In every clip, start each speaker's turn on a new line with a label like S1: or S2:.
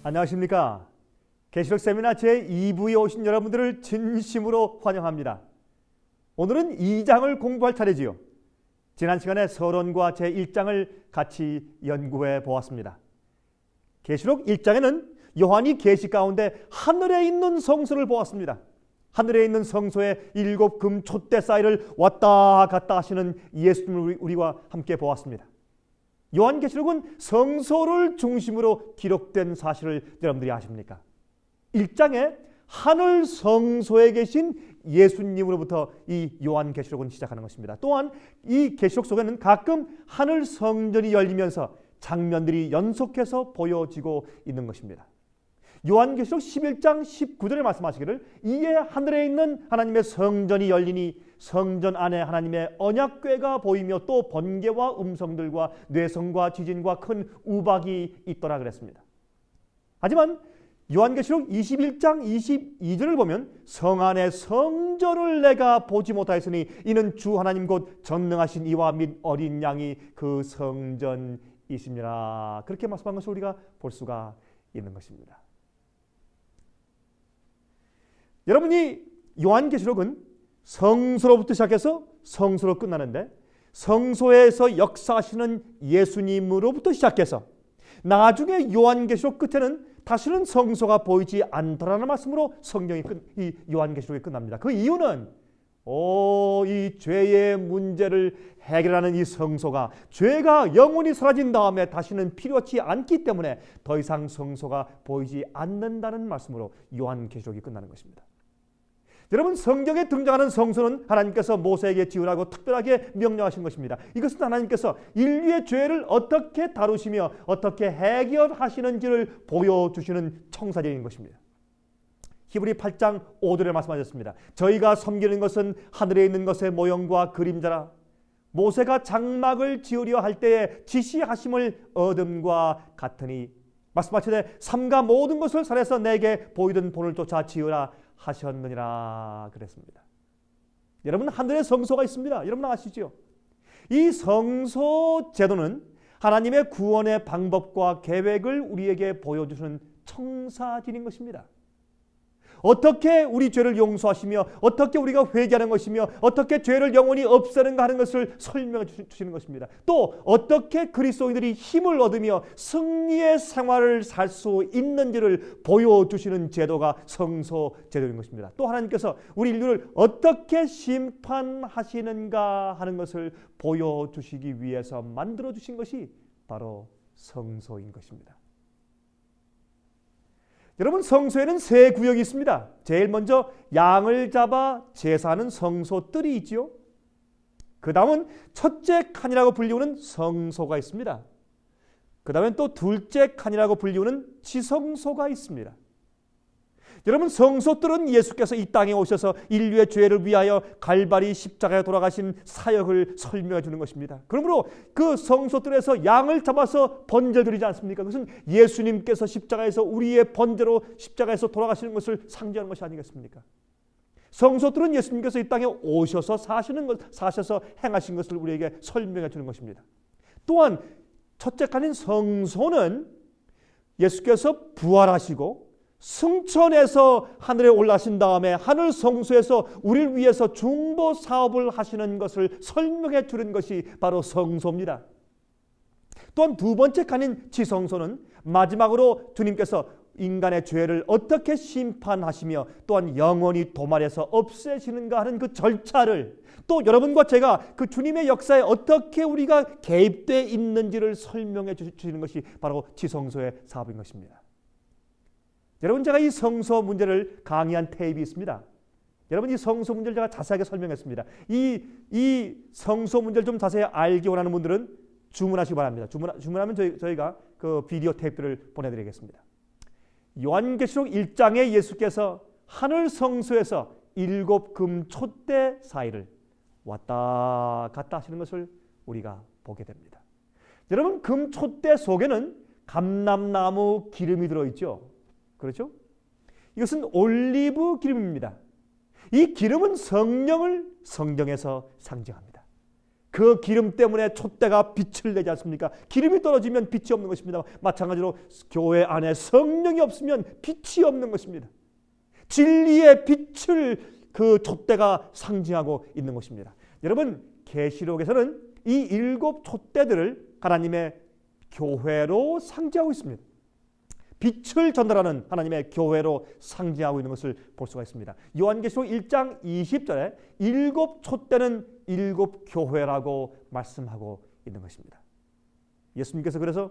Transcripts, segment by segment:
S1: 안녕하십니까. 계시록 세미나 제2부에 오신 여러분들을 진심으로 환영합니다. 오늘은 2장을 공부할 차례지요. 지난 시간에 서론과 제1장을 같이 연구해 보았습니다. 계시록 1장에는 요한이 계시 가운데 하늘에 있는 성소를 보았습니다. 하늘에 있는 성소에 7 금 촛대 사이를 왔다 갔다 하시는 예수님을 우리와 함께 보았습니다. 요한계시록은 성소를 중심으로 기록된 사실을 여러분들이 아십니까? 1장에 하늘 성소에 계신 예수님으로부터 이 요한계시록은 시작하는 것입니다. 또한 이 계시록 속에는 가끔 하늘 성전이 열리면서 장면들이 연속해서 보여지고 있는 것입니다. 요한계시록 11장 19절에 말씀하시기를 이에 하늘에 있는 하나님의 성전이 열리니 성전 안에 하나님의 언약궤가 보이며 또 번개와 음성들과 뇌성과 지진과 큰 우박이 있더라 그랬습니다. 하지만 요한계시록 21장 22절을 보면 성 안에 성전을 내가 보지 못하였으니 이는 주 하나님 곧 전능하신 이와 및 어린 양이 그 성전이시니라. 그렇게 말씀한 것을 우리가 볼 수가 있는 것입니다. 여러분이 요한계시록은 성소로부터 시작해서 성소로 끝나는데 성소에서 역사하시는 예수님으로부터 시작해서 나중에 요한계시록 끝에는 다시는 성소가 보이지 않더라는 말씀으로 성경이 이 요한계시록이 끝납니다. 그 이유는 이 죄의 문제를 해결하는 이 성소가 죄가 영원히 사라진 다음에 다시는 필요치 않기 때문에 더 이상 성소가 보이지 않는다는 말씀으로 요한계시록이 끝나는 것입니다. 여러분, 성경에 등장하는 성소는 하나님께서 모세에게 지으라고 특별하게 명령하신 것입니다. 이것은 하나님께서 인류의 죄를 어떻게 다루시며 어떻게 해결하시는지를 보여주시는 청사진인 것입니다. 히브리 8장 5절에 말씀하셨습니다. 저희가 섬기는 것은 하늘에 있는 것의 모형과 그림자라. 모세가 장막을 지으려 할 때에 지시하심을 얻음과 같으니 말씀하시되 삼가 모든 것을 살해서 내게 보이던 본을 쫓아 지으라 하셨느니라 그랬습니다. 여러분, 하늘에 성소가 있습니다. 여러분 아시죠? 이 성소 제도는 하나님의 구원의 방법과 계획을 우리에게 보여주는 청사진인 것입니다. 어떻게 우리 죄를 용서하시며 어떻게 우리가 회개하는 것이며 어떻게 죄를 영원히 없애는가 하는 것을 설명해 주시는 것입니다. 또 어떻게 그리스도인들이 힘을 얻으며 승리의 생활을 살 수 있는지를 보여주시는 제도가 성소 제도인 것입니다. 또 하나님께서 우리 인류를 어떻게 심판하시는가 하는 것을 보여주시기 위해서 만들어주신 것이 바로 성소인 것입니다. 여러분, 성소에는 세 구역이 있습니다. 제일 먼저 양을 잡아 제사하는 성소뜰이 있지요. 그 다음은 첫째 칸이라고 불리우는 성소가 있습니다. 그 다음엔 또 둘째 칸이라고 불리우는 지성소가 있습니다. 여러분, 성소뜰은 예수께서 이 땅에 오셔서 인류의 죄를 위하여 갈바리 십자가에 돌아가신 사역을 설명해 주는 것입니다. 그러므로 그 성소뜰에서 양을 잡아서 번제 드리지 않습니까? 그것은 예수님께서 십자가에서 우리의 번제로 십자가에서 돌아가시는 것을 상징하는 것이 아니겠습니까? 성소뜰은 예수님께서 이 땅에 오셔서 사셔서 행하신 것을 우리에게 설명해 주는 것입니다. 또한 첫째 칸인 성소는 예수께서 부활하시고 승천해서 하늘에 올라신 다음에 하늘 성소에서 우리를 위해서 중보 사업을 하시는 것을 설명해 주는 것이 바로 성소입니다. 또한 두 번째 칸인 지성소는 마지막으로 주님께서 인간의 죄를 어떻게 심판하시며 또한 영원히 도말해서 없애시는가 하는 그 절차를 또 여러분과 제가 그 주님의 역사에 어떻게 우리가 개입되어 있는지를 설명해 주시는 것이 바로 지성소의 사업인 것입니다. 여러분, 제가 이 성소 문제를 강의한 테이프가 있습니다. 여러분, 이 성소 문제를 제가 자세하게 설명했습니다. 이 성소 문제를 좀 자세히 알기 원하는 분들은 주문하시기 바랍니다. 주문하면 저희가 그 비디오 테이프를 보내드리겠습니다. 요한계시록 1장에 예수께서 하늘 성소에서 7 금 촛대 사이를 왔다 갔다 하시는 것을 우리가 보게 됩니다. 여러분, 금 촛대 속에는 감람나무 기름이 들어있죠. 그렇죠? 이것은 올리브 기름입니다. 이 기름은 성령을 성경에서 상징합니다. 그 그 기름 때문에 촛대가 빛을 내지 않습니까? 기름이 떨어지면 빛이 없는 것입니다. 마찬가지로 교회 안에 성령이 없으면 빛이 없는 것입니다. 진리의 빛을 그 촛대가 상징하고 있는 것입니다. 여러분, 계시록에서는 이 7 촛대들을 하나님의 교회로 상징하고 있습니다. 빛을 전달하는 하나님의 교회로 상징하고 있는 것을 볼 수가 있습니다. 요한계시록 1장 20절에 7 촛대는 7 교회라고 말씀하고 있는 것입니다. 예수님께서 그래서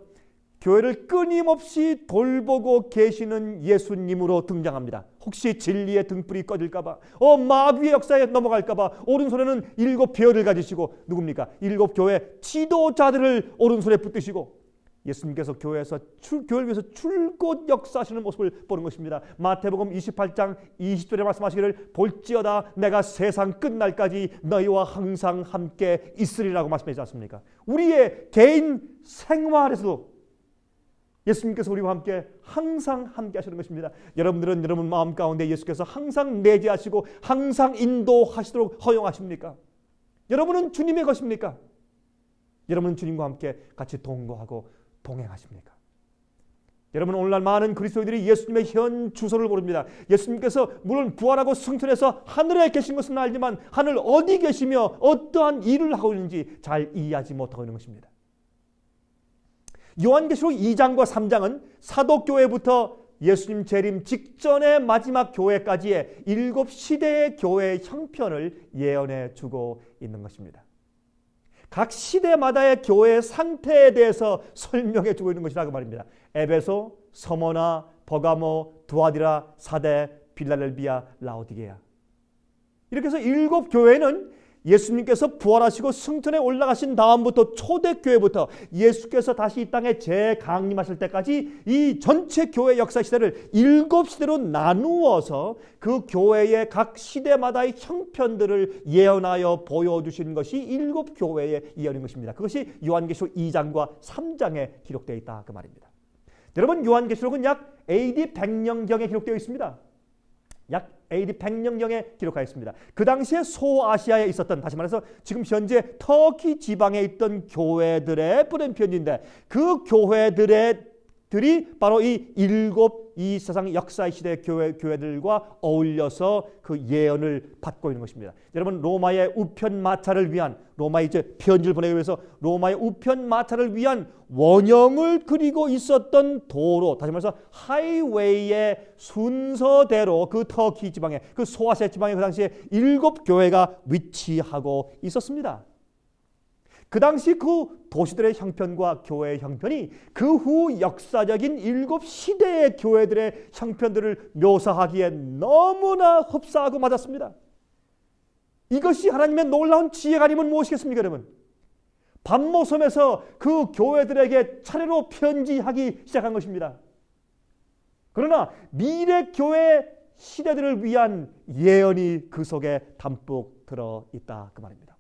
S1: 교회를 끊임없이 돌보고 계시는 예수님으로 등장합니다. 혹시 진리의 등불이 꺼질까 봐, 마귀의 역사에 넘어갈까 봐 오른손에는 7 별을 가지시고 누굽니까? 7 교회 지도자들을 오른손에 붙드시고 예수님께서 교회를 위해서 줄곧 역사하시는 모습을 보는 것입니다. 마태복음 28장 20절에 말씀하시기를 볼지어다 내가 세상 끝날까지 너희와 항상 함께 있으리라고 말씀하시지 않습니까? 우리의 개인 생활에서도 예수님께서 우리와 함께 항상 함께 하시는 것입니다. 여러분들은 여러분 마음 가운데 예수께서 항상 내재하시고 항상 인도하시도록 허용하십니까? 여러분은 주님의 것입니까? 여러분은 주님과 함께 같이 동거하고 동행하십니까? 여러분, 오늘날 많은 그리스도인들이 예수님의 현 주소를 모릅니다. 예수님께서 물론 부활하고 승천해서 하늘에 계신 것은 알지만 하늘 어디 계시며 어떠한 일을 하고 있는지 잘 이해하지 못하고 있는 것입니다. 요한계시록 2장과 3장은 사도교회부터 예수님 재림 직전의 마지막 교회까지의 7 시대의 교회의 형편을 예언해 주고 있는 것입니다. 각 시대마다의 교회의 상태에 대해서 설명해 주고 있는 것이라고 말입니다. 에베소, 서머나, 버가모, 두아디라, 사데, 빌라델비아, 라오디게아. 이렇게 해서 7 교회는 예수님께서 부활하시고 승천에 올라가신 다음부터 초대교회부터 예수께서 다시 이 땅에 재강림하실 때까지 이 전체 교회 역사 시대를 7 시대로 나누어서 그 교회의 각 시대마다의 형편들을 예언하여 보여주신 것이 7 교회의 예언인 것입니다. 그것이 요한계시록 2장과 3장에 기록되어 있다 그 말입니다. 여러분, 요한계시록은 약 AD 100년경에 기록되어 있습니다. 약 AD 100년경에 기록하였습니다. 그 당시에 소아시아에 있었던, 다시 말해서 지금 현재 터키 지방에 있던 교회들의 뿌린 편지인데 그 교회들이 바로 이 세상 역사의 시대 교회들과 어울려서 그 예언을 받고 있는 것입니다. 여러분, 로마의 우편 마차를 위한, 로마에 이제 편지를 보내기 위해서 로마의 우편 마차를 위한 원형을 그리고 있었던 도로, 다시 말해서 하이웨이의 순서대로 그 터키 지방에, 그 소아시아 지방에 그 당시에 7 교회가 위치하고 있었습니다. 그 당시 그 도시들의 형편과 교회의 형편이 그 후 역사적인 7 시대의 교회들의 형편들을 묘사하기에 너무나 흡사하고 맞았습니다. 이것이 하나님의 놀라운 지혜가 아니면 무엇이겠습니까, 여러분? 반모섬에서 그 교회들에게 차례로 편지하기 시작한 것입니다. 그러나 미래 교회 시대들을 위한 예언이 그 속에 담뿍 들어있다 그 말입니다.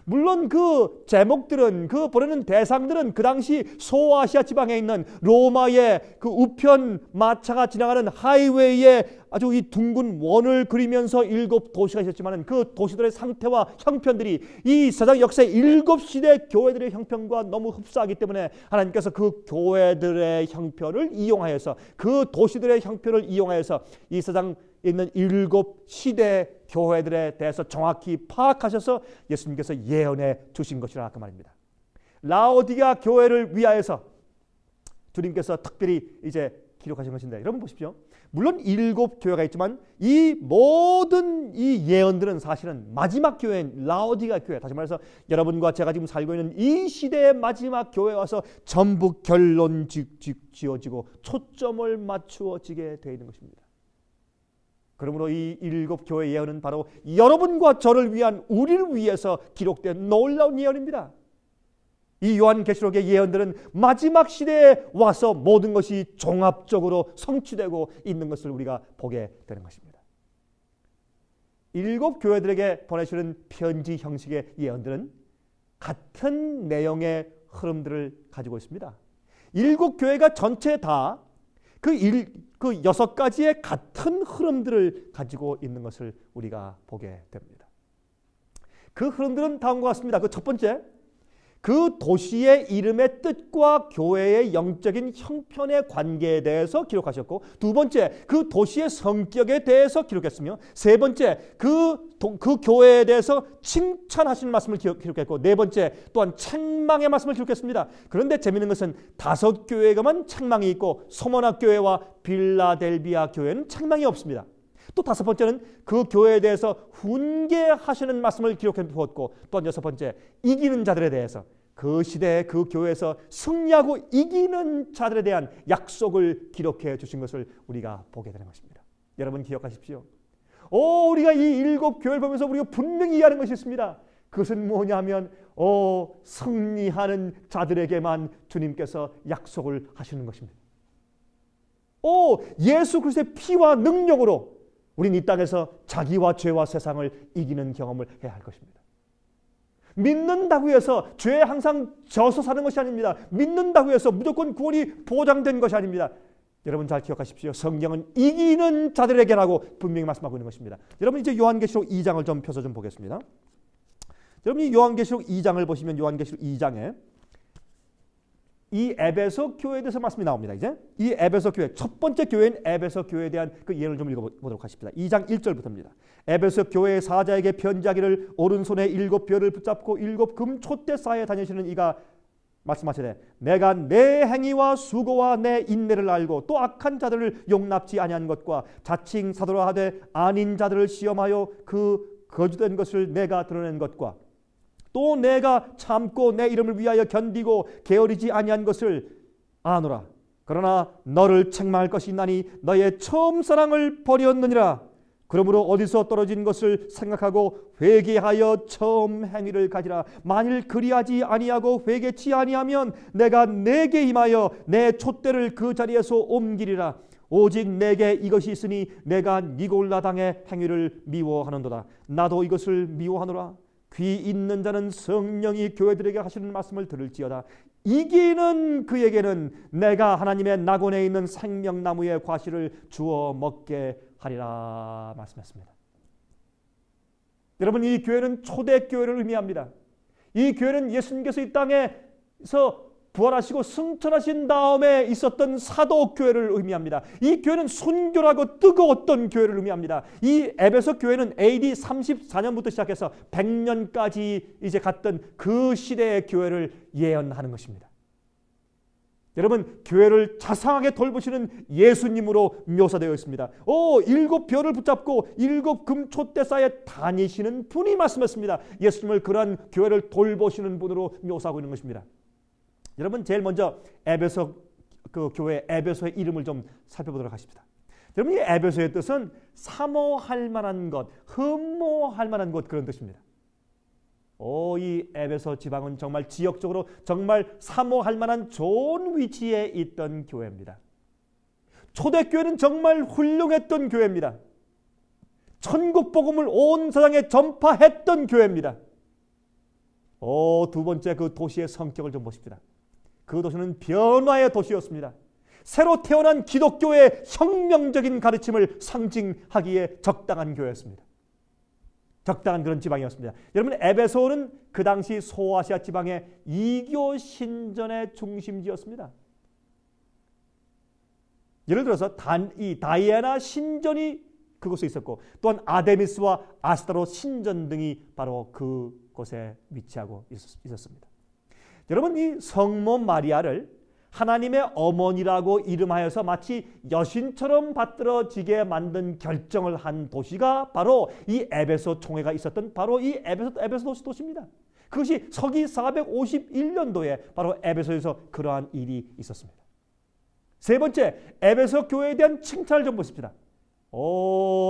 S1: 물론 그 제목들은, 그 보내는 대상들은 그 당시 소아시아 지방에 있는 로마의 그 우편 마차가 지나가는 하이웨이에 아주 이 둥근 원을 그리면서 7 도시가 있었지만 그 도시들의 상태와 형편들이 이 세상 역사의 7 시대 교회들의 형편과 너무 흡사하기 때문에 하나님께서 그 교회들의 형편을 이용하여서, 그 도시들의 형편을 이용하여서 이 세상 있는 7 시대 교회들에 대해서 정확히 파악하셔서 예수님께서 예언해 주신 것이라 그 말입니다. 라오디게아 교회를 위하여서 주님께서 특별히 이제 기록하신 것인데, 여러분 보십시오. 물론 7 교회가 있지만 이 모든 이 예언들은 사실은 마지막 교회인 라오디게아 교회, 다시 말해서 여러분과 제가 지금 살고 있는 이 시대의 마지막 교회에 와서 전부 결론 지어지고 초점을 맞추어지게 되어 있는 것입니다. 그러므로 이 7 교회 예언은 바로 여러분과 저를 위한, 우리를 위해서 기록된 놀라운 예언입니다. 이 요한계시록의 예언들은 마지막 시대에 와서 모든 것이 종합적으로 성취되고 있는 것을 우리가 보게 되는 것입니다. 7 교회들에게 보내주는 편지 형식의 예언들은 같은 내용의 흐름들을 가지고 있습니다. 7 교회가 전체 다 그 6 가지의 같은 흐름들을 가지고 있는 것을 우리가 보게 됩니다. 그 흐름들은 다음과 같습니다. 그 첫 번째, 그 도시의 이름의 뜻과 교회의 영적인 형편의 관계에 대해서 기록하셨고, 두 번째, 그 도시의 성격에 대해서 기록했으며, 세 번째, 그 교회에 대해서 칭찬하시는 말씀을 기록했고, 네 번째, 또한 책망의 말씀을 기록했습니다. 그런데 재미있는 것은 다섯 교회가만 책망이 있고 소모나 교회와 빌라델비아 교회는 책망이 없습니다. 또 다섯 번째는 그 교회에 대해서 훈계하시는 말씀을 기록해 두었고, 또 여섯 번째, 이기는 자들에 대해서 그 시대에 그 교회에서 승리하고 이기는 자들에 대한 약속을 기록해 주신 것을 우리가 보게 되는 것입니다. 여러분 기억하십시오. 우리가 이 일곱 교회를 보면서 우리가 분명히 이해하는 것이 있습니다. 그것은 뭐냐면 승리하는 자들에게만 주님께서 약속을 하시는 것입니다. 예수 그리스도의 피와 능력으로 우리는 이 땅에서 자기와 죄와 세상을 이기는 경험을 해야 할 것입니다. 믿는다고 해서 죄에 항상 져서 사는 것이 아닙니다. 믿는다고 해서 무조건 구원이 보장된 것이 아닙니다. 여러분 잘 기억하십시오. 성경은 이기는 자들에게라고 분명히 말씀하고 있는 것입니다. 여러분 이제 요한계시록 2장을 좀 펴서 좀 보겠습니다. 여러분이 요한계시록 2장을 보시면 요한계시록 2장에 이 에베소 교회에 대해서 말씀이 나옵니다. 이제 이 에베소 교회, 첫 번째 교회인 에베소 교회에 대한 그 예를 좀 읽어보도록 하십니다. 2장 1절부터입니다. 에베소 교회의 사자에게 편지하기를 오른손에 7별을 붙잡고 7금 촛대 쌓에 다니시는 이가 말씀하시되 내가 내 행위와 수고와 내 인내를 알고 또 악한 자들을 용납지 아니한 것과 자칭 사도라 하되 아닌 자들을 시험하여 그 거짓된 것을 내가 드러낸 것과 또 내가 참고 내 이름을 위하여 견디고 게으르지 아니한 것을 아노라. 그러나 너를 책망할 것이 있나니 너의 처음 사랑을 버렸느니라. 그러므로 어디서 떨어진 것을 생각하고 회개하여 처음 행위를 가지라. 만일 그리하지 아니하고 회개치 아니하면 내가 내게 임하여 내 촛대를 그 자리에서 옮기리라. 오직 내게 이것이 있으니 내가 니골라 당의 행위를 미워하는도다. 나도 이것을 미워하노라. 귀 있는 자는 성령이 교회들에게 하시는 말씀을 들을지어다. 이기는 그에게는 내가 하나님의 낙원에 있는 생명나무의 과실을 주어 먹게 하리라 말씀했습니다. 여러분 이 교회는 초대교회를 의미합니다. 이 교회는 예수님께서 이 땅에서 부활하시고 승천하신 다음에 있었던 사도교회를 의미합니다. 이 교회는 순결하고 뜨거웠던 교회를 의미합니다. 이 에베소 교회는 AD 34년부터 시작해서 100년까지 이제 갔던 그 시대의 교회를 예언하는 것입니다. 여러분 교회를 자상하게 돌보시는 예수님으로 묘사되어 있습니다. 7별을 붙잡고 7금 촛대사에 다니시는 분이 말씀했습니다. 예수님을 그러한 교회를 돌보시는 분으로 묘사하고 있는 것입니다. 여러분 제일 먼저 에베소 그 교회 에베소의 이름을 좀 살펴보도록 하십시다. 여러분 이 에베소의 뜻은 사모할 만한 것, 흠모할 만한 것 그런 뜻입니다. 이 에베소 지방은 정말 지역적으로 정말 사모할 만한 좋은 위치에 있던 교회입니다. 초대교회는 정말 훌륭했던 교회입니다. 천국 복음을 온 세상에 전파했던 교회입니다. 두 번째 그 도시의 성격을 좀 보십시다. 그 도시는 변화의 도시였습니다. 새로 태어난 기독교의 혁명적인 가르침을 상징하기에 적당한 교회였습니다. 적당한 그런 지방이었습니다. 여러분 에베소는 그 당시 소아시아 지방의 이교 신전의 중심지였습니다. 예를 들어서 이 다이애나 신전이 그곳에 있었고 또한 아데미스와 아스타로 신전 등이 바로 그곳에 위치하고 있었습니다. 여러분 이 성모 마리아를 하나님의 어머니라고 이름하여서 마치 여신처럼 받들어지게 만든 결정을 한 도시가 바로 이 에베소 총회가 있었던 바로 이 에베소 도시입니다. 그것이 서기 451년도에 바로 에베소에서 그러한 일이 있었습니다. 세 번째, 에베소 교회에 대한 칭찬을 좀 보십시다.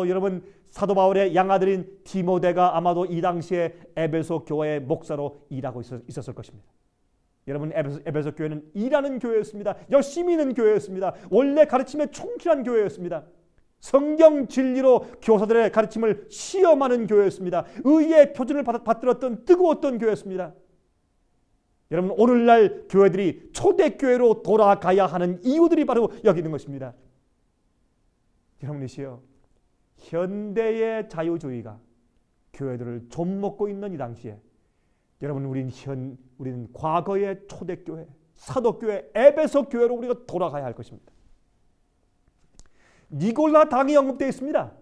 S1: 여러분 사도 바울의 양아들인 디모데가 아마도 이 당시에 에베소 교회의 목사로 일하고 있었을 것입니다. 여러분 에베소 교회는 일하는 교회였습니다. 열심히 있는 교회였습니다. 원래 가르침에 충실한 교회였습니다. 성경 진리로 교사들의 가르침을 시험하는 교회였습니다. 의의 표준을 받들었던 뜨거웠던 교회였습니다. 여러분 오늘날 교회들이 초대교회로 돌아가야 하는 이유들이 바로 여기 있는 것입니다. 여러분이시여 현대의 자유주의가 교회들을 좀먹고 있는 이 당시에 여러분 우리는 과거의 초대교회, 사도교회, 에베소 교회로 우리가 돌아가야 할 것입니다. 니골라 당이 언급되어 있습니다.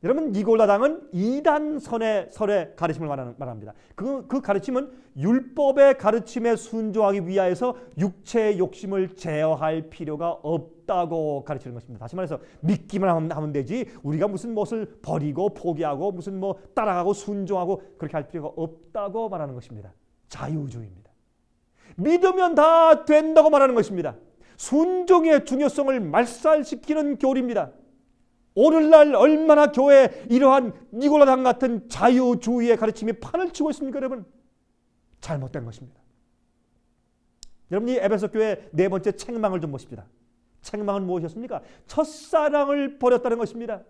S1: 여러분 니골라 당은 이단 설의 가르침을 말합니다. 그 가르침은 율법의 가르침에 순종하기 위하여서 육체의 욕심을 제어할 필요가 없다고 가르치는 것입니다. 다시 말해서 믿기만 하면 되지 우리가 무슨 무엇을 버리고 포기하고 무슨 뭐 따라가고 순종하고 그렇게 할 필요가 없다고 말하는 것입니다. 자유주의입니다. 믿으면 다 된다고 말하는 것입니다. 순종의 중요성을 말살시키는 교리입니다. 오늘날 얼마나 교회에 이러한 니골라당 같은 자유주의의 가르침이 판을 치고 있습니까, 여러분? 잘못된 것입니다. 여러분, 이 에베소 교회 네 번째 책망을 좀 보십시다. 책망은 무엇이었습니까? 첫사랑을 버렸다는 것입니다.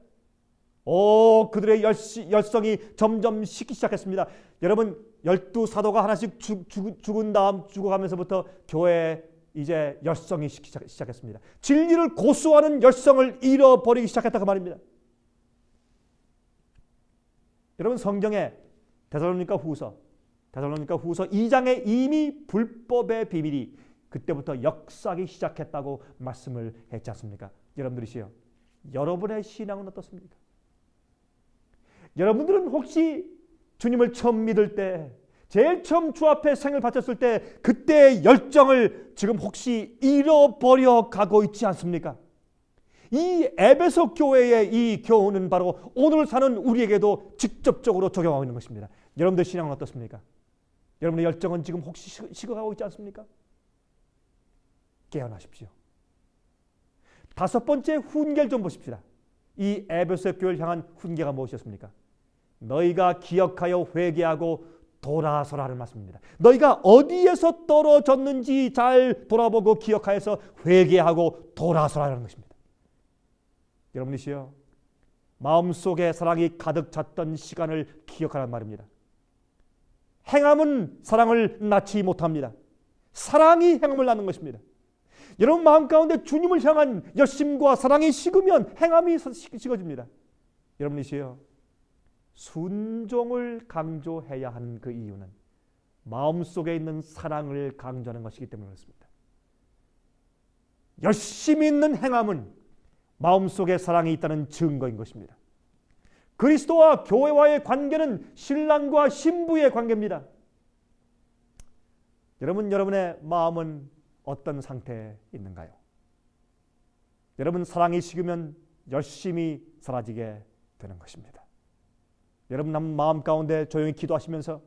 S1: 그들의 열성이 점점 식기 시작했습니다. 여러분, 12사도가 하나씩 죽어가면서부터 교회에 이제 열성이 식기 시작했습니다. 진리를 고수하는 열성을 잃어버리기 시작했다고 말입니다. 여러분, 성경에 데살로니가 후서 2장에 이미 불법의 비밀이 그때부터 역사하기 시작했다고 말씀을 했지 않습니까? 여러분들이시여, 여러분의 신앙은 어떻습니까? 여러분들은 혹시 주님을 처음 믿을 때, 제일 처음 주 앞에 생을 바쳤을 때 그때의 열정을 지금 혹시 잃어버려 가고 있지 않습니까? 이 에베소 교회의 이 교훈은 바로 오늘 사는 우리에게도 직접적으로 적용하고 있는 것입니다. 여러분들 신앙은 어떻습니까? 여러분의 열정은 지금 혹시 식어가고 있지 않습니까? 깨어나십시오. 다섯 번째 훈계를 좀 보십시다. 이 에베소 교회를 향한 훈계가 무엇이었습니까? 너희가 기억하여 회개하고 돌아서라는 말씀입니다. 너희가 어디에서 떨어졌는지 잘 돌아보고 기억하여서 회개하고 돌아서라는 것입니다. 여러분이시여, 마음속에 사랑이 가득 찼던 시간을 기억하란 말입니다. 행함은 사랑을 낳지 못합니다. 사랑이 행함을 낳는 것입니다. 여러분 마음 가운데 주님을 향한 열심과 사랑이 식으면 행함이 식어집니다. 여러분이시여, 순종을 강조해야 하는 그 이유는 마음속에 있는 사랑을 강조하는 것이기 때문에 그렇습니다. 열심히 있는 행함은 마음속에 사랑이 있다는 증거인 것입니다. 그리스도와 교회와의 관계는 신랑과 신부의 관계입니다. 여러분의 마음은 어떤 상태에 있는가요? 여러분 사랑이 식으면 열심히 사라지게 되는 것입니다. 여러분 마음 가운데 조용히 기도하시면서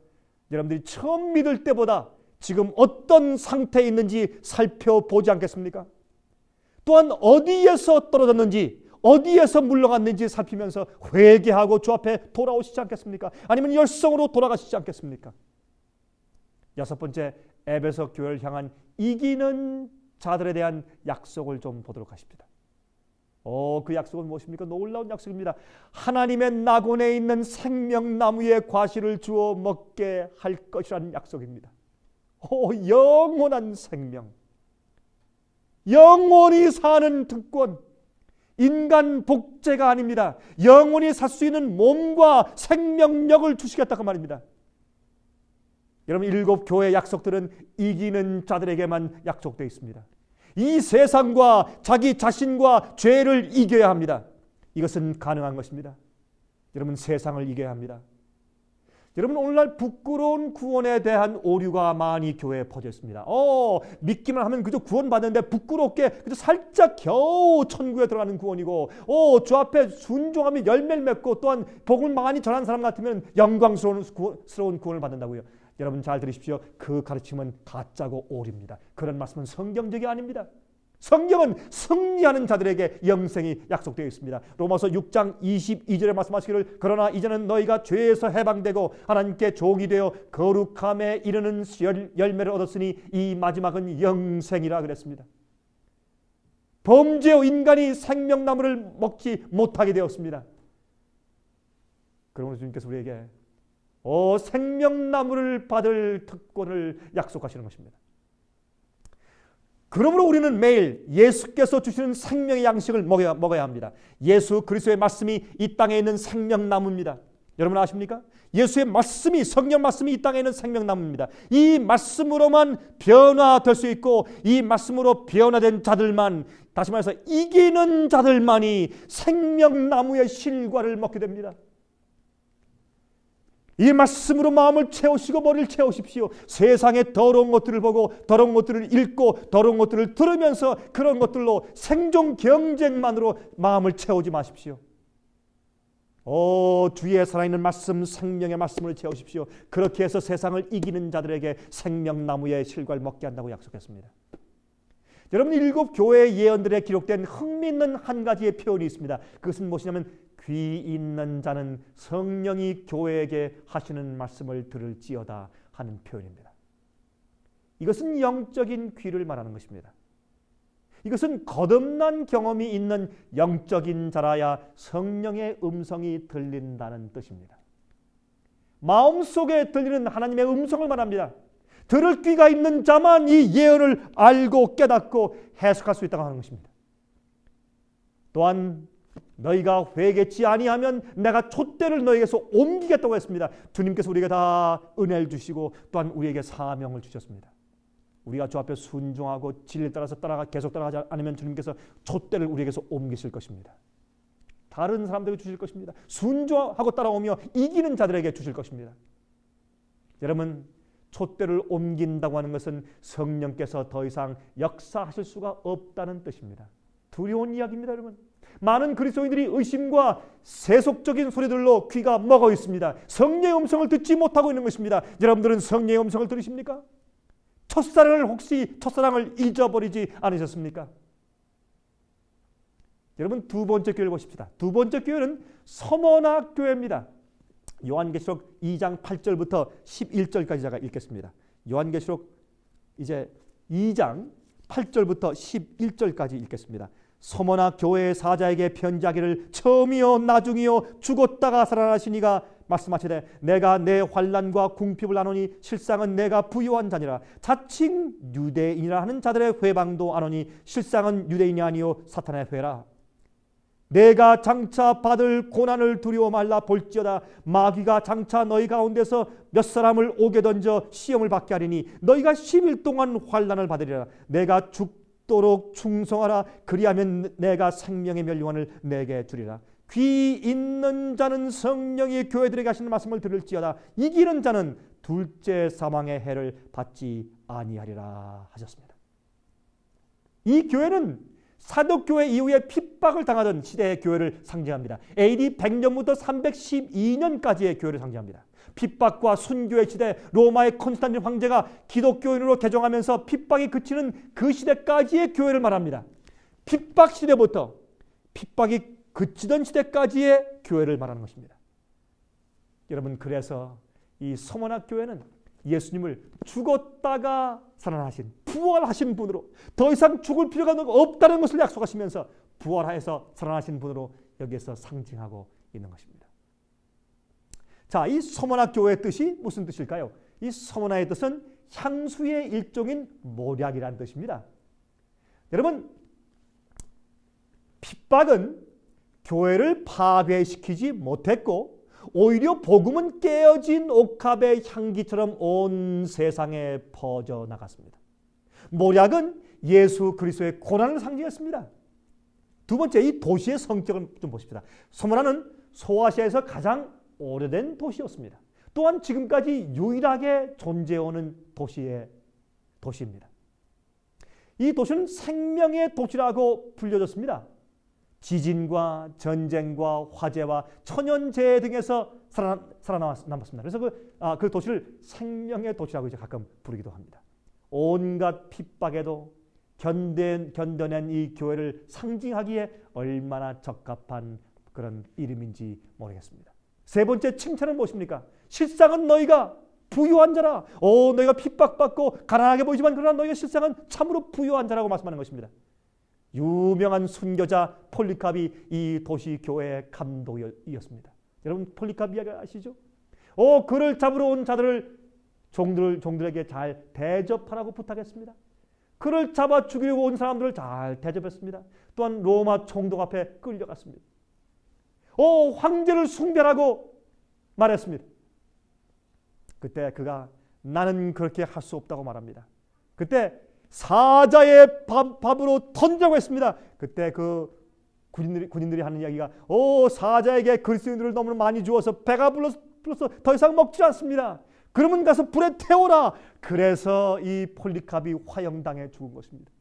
S1: 여러분들이 처음 믿을 때보다 지금 어떤 상태에 있는지 살펴보지 않겠습니까? 또한 어디에서 떨어졌는지 어디에서 물러갔는지 살피면서 회개하고 주 앞에 돌아오시지 않겠습니까? 아니면 열성으로 돌아가시지 않겠습니까? 여섯 번째, 에베소 교회를 향한 이기는 자들에 대한 약속을 좀 보도록 하십니다. 그 약속은 무엇입니까? 놀라운 약속입니다. 하나님의 낙원에 있는 생명나무의 과실을 주어 먹게 할 것이라는 약속입니다. 영원한 생명, 영원히 사는 특권, 인간 복제가 아닙니다. 영원히 살 수 있는 몸과 생명력을 주시겠다고 말입니다. 여러분, 7 교회의 약속들은 이기는 자들에게만 약속되어 있습니다. 이 세상과 자기 자신과 죄를 이겨야 합니다. 이것은 가능한 것입니다. 여러분, 세상을 이겨야 합니다. 여러분, 오늘날 부끄러운 구원에 대한 오류가 많이 교회에 퍼져 있습니다. 믿기만 하면 그저 구원받는데 부끄럽게 그저 살짝 겨우 천국에 들어가는 구원이고, 주 앞에 순종하면 열매를 맺고 또한 복을 많이 전한 사람 같으면 영광스러운 구원을 받는다고요. 여러분 잘 들으십시오. 그 가르침은 가짜고 오류입니다. 그런 말씀은 성경적이 아닙니다. 성경은 승리하는 자들에게 영생이 약속되어 있습니다. 로마서 6장 22절에 말씀하시기를 그러나 이제는 너희가 죄에서 해방되고 하나님께 종이 되어 거룩함에 이르는 열매를 얻었으니 이 마지막은 영생이라 그랬습니다. 범죄의 인간이 생명나무를 먹지 못하게 되었습니다. 그러므로 주님께서 우리에게 생명나무를 받을 특권을 약속하시는 것입니다. 그러므로 우리는 매일 예수께서 주시는 생명의 양식을 먹어야 합니다. 예수 그리스도의 말씀이 이 땅에 있는 생명나무입니다. 여러분 아십니까? 예수의 말씀이, 성령 말씀이 이 땅에 있는 생명나무입니다. 이 말씀으로만 변화될 수 있고 이 말씀으로 변화된 자들만, 다시 말해서 이기는 자들만이 생명나무의 실과를 먹게 됩니다. 이 말씀으로 마음을 채우시고 머리를 채우십시오. 세상의 더러운 것들을 보고 더러운 것들을 읽고 더러운 것들을 들으면서 그런 것들로 생존 경쟁만으로 마음을 채우지 마십시오. 주위에 살아있는 말씀, 생명의 말씀을 채우십시오. 그렇게 해서 세상을 이기는 자들에게 생명나무의 실과를 먹게 한다고 약속했습니다. 여러분, 7 교회의 예언들에 기록된 흥미있는 한 가지의 표현이 있습니다. 그것은 무엇이냐면 귀 있는 자는 성령이 교회에게 하시는 말씀을 들을지어다 하는 표현입니다. 이것은 영적인 귀를 말하는 것입니다. 이것은 거듭난 경험이 있는 영적인 자라야 성령의 음성이 들린다는 뜻입니다. 마음속에 들리는 하나님의 음성을 말합니다. 들을 귀가 있는 자만 이 예언을 알고 깨닫고 해석할 수 있다고 하는 것입니다. 또한 너희가 회개치 아니하면 내가 촛대를 너희에게서 옮기겠다고 했습니다. 주님께서 우리에게 다 은혜를 주시고 또한 우리에게 사명을 주셨습니다. 우리가 주 앞에 순종하고 진리를 따라서 계속 따라가지 않으면 주님께서 촛대를 우리에게서 옮기실 것입니다. 다른 사람들에게 주실 것입니다. 순종하고 따라오며 이기는 자들에게 주실 것입니다. 여러분, 촛대를 옮긴다고 하는 것은 성령께서 더 이상 역사하실 수가 없다는 뜻입니다. 두려운 이야기입니다, 여러분. 많은 그리스도인들이 의심과 세속적인 소리들로 귀가 먹어 있습니다. 성령의 음성을 듣지 못하고 있는 것입니다. 여러분들은 성령의 음성을 들으십니까? 첫사랑을 잊어버리지 않으셨습니까? 여러분, 두 번째 교회를 보십시다. 두 번째 교회는 서머나 교회입니다. 요한계시록 2장 8절부터 11절까지 제가 읽겠습니다. 요한계시록 이제 2장 8절부터 11절까지 읽겠습니다. 서머나 교회의 사자에게 편지하기를 처음이요 나중이요 죽었다가 살아나시니가 말씀하시되 내가 내 환난과 궁핍을 나누니 실상은 내가 부유한 자니라. 자칭 유대인이라 하는 자들의 회방도 아노니 실상은 유대인이 아니요 사탄의 회라. 내가 장차 받을 고난을 두려워 말라. 볼지어다 마귀가 장차 너희 가운데서 몇 사람을 옥에 던져 시험을 받게 하리니 너희가 10일 동안 환난을 받으리라. 내가 죽도록 충성하라. 그리하면 내가 생명의 멸류관을 내게 주리라. 귀 있는 자는 성령이 교회들에게 하시는 말씀을 들을지어다. 이기는 자는 둘째 사망의 해를 받지 아니하리라 하셨습니다. 이 교회는 사도교회 이후에 핍박을 당하던 시대의 교회를 상징합니다. AD 100년부터 312년까지의 교회를 상징합니다. 핍박과 순교의 시대, 로마의 콘스탄틴 황제가 기독교인으로 개종하면서 핍박이 그치는 그 시대까지의 교회를 말합니다. 핍박 시대부터 핍박이 그치던 시대까지의 교회를 말하는 것입니다. 여러분, 그래서 이 서머나 교회는 예수님을 죽었다가 살아나신, 부활하신 분으로 더 이상 죽을 필요가 없다는 것을 약속하시면서 부활하여서 살아나신 분으로 여기에서 상징하고 있는 것입니다. 자, 이 서머나 교회의 뜻이 무슨 뜻일까요? 이 서머나의 뜻은 향수의 일종인 모략이라는 뜻입니다. 여러분, 핍박은 교회를 파괴시키지 못했고 오히려 복음은 깨어진 옥합의 향기처럼 온 세상에 퍼져나갔습니다. 모략은 예수 그리스도의 고난을 상징했습니다. 두 번째, 이 도시의 성격을 좀 보십시다. 서머나는 소아시아에서 가장 오래된 도시였습니다. 또한 지금까지 유일하게 존재해오는 도시입니다. 이 도시는 생명의 도시라고 불려졌습니다. 지진과 전쟁과 화재와 천연재해 등에서 살아남았습니다. 그래서 그 도시를 생명의 도시라고 이제 가끔 부르기도 합니다. 온갖 핍박에도 견뎌낸 이 교회를 상징하기에 얼마나 적합한 그런 이름인지 모르겠습니다. 세 번째 칭찬은 무엇입니까? 실상은 너희가 부유한 자라. 너희가 핍박받고 가난하게 보이지만 그러나 너희가 실상은 참으로 부유한 자라고 말씀하는 것입니다. 유명한 순교자 폴리캅이 이 도시 교회의 감독이었습니다. 여러분, 폴리캅 이야기 아시죠? 그를 잡으러 온 자들을 종들에게 잘 대접하라고 부탁했습니다. 그를 잡아 죽이려고 온 사람들을 잘 대접했습니다. 또한 로마 총독 앞에 끌려갔습니다. 황제를 숭배하라고 말했습니다. 그때 그가 나는 그렇게 할 수 없다고 말합니다. 그때 사자의 밥으로 던지라고 했습니다. 그때 그 군인들이 하는 이야기가 사자에게 그리스도인들을 너무 많이 주어서 배가 불러서 더 이상 먹지 않습니다. 그러면 가서 불에 태워라. 그래서 이 폴리캅이 화형당해 죽은 것입니다.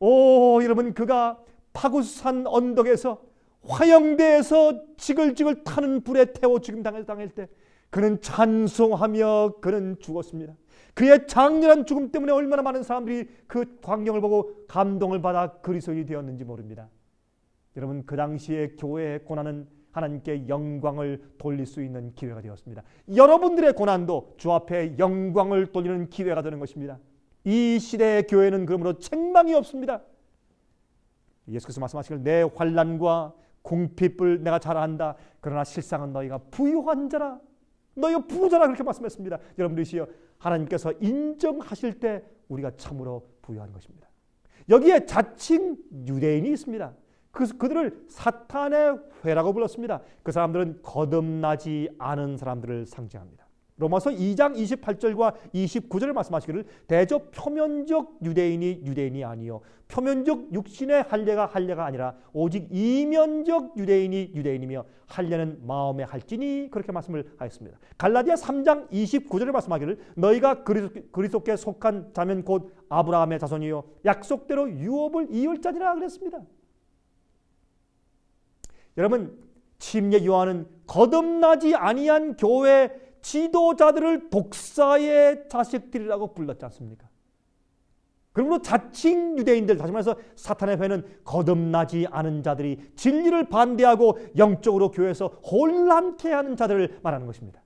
S1: 여러분, 그가 파구산 언덕에서 화형대에서 지글지글 타는 불에 태워 죽임 당할 때 그는 찬송하며 그는 죽었습니다. 그의 장렬한 죽음 때문에 얼마나 많은 사람들이 그 광경을 보고 감동을 받아 그리스도인이 되었는지 모릅니다. 여러분, 그 당시에 교회의 고난은 하나님께 영광을 돌릴 수 있는 기회가 되었습니다. 여러분들의 고난도 주 앞에 영광을 돌리는 기회가 되는 것입니다. 이 시대의 교회는 그러므로 책망이 없습니다. 예수께서 말씀하시길 내 환난과 궁핍을 내가 잘 안다. 그러나 실상은 너희가 부유한 자라, 너희가 부자라, 그렇게 말씀했습니다. 여러분들이시여, 하나님께서 인정하실 때 우리가 참으로 부유한 것입니다. 여기에 자칭 유대인이 있습니다. 그들을 사탄의 회라고 불렀습니다. 그 사람들은 거듭나지 않은 사람들을 상징합니다. 로마서 2장 28절과 29절을 말씀하시기를 대저 표면적 유대인이 아니요 표면적 육신의 할례가 아니라 오직 이면적 유대인이 유대인이며 할례는 마음에 할지니, 그렇게 말씀을 하였습니다. 갈라디아 3장 29절을 말씀하기를 너희가 그리스도께 속한 자면 곧 아브라함의 자손이요 약속대로 유업을 이을 자니라 그랬습니다. 여러분, 침례 요한은 거듭나지 아니한 교회 지도자들을 독사의 자식들이라고 불렀지 않습니까? 그러므로 자칭 유대인들, 다시 말해서 사탄의 회는 거듭나지 않은 자들이 진리를 반대하고 영적으로 교회에서 혼란케 하는 자들을 말하는 것입니다.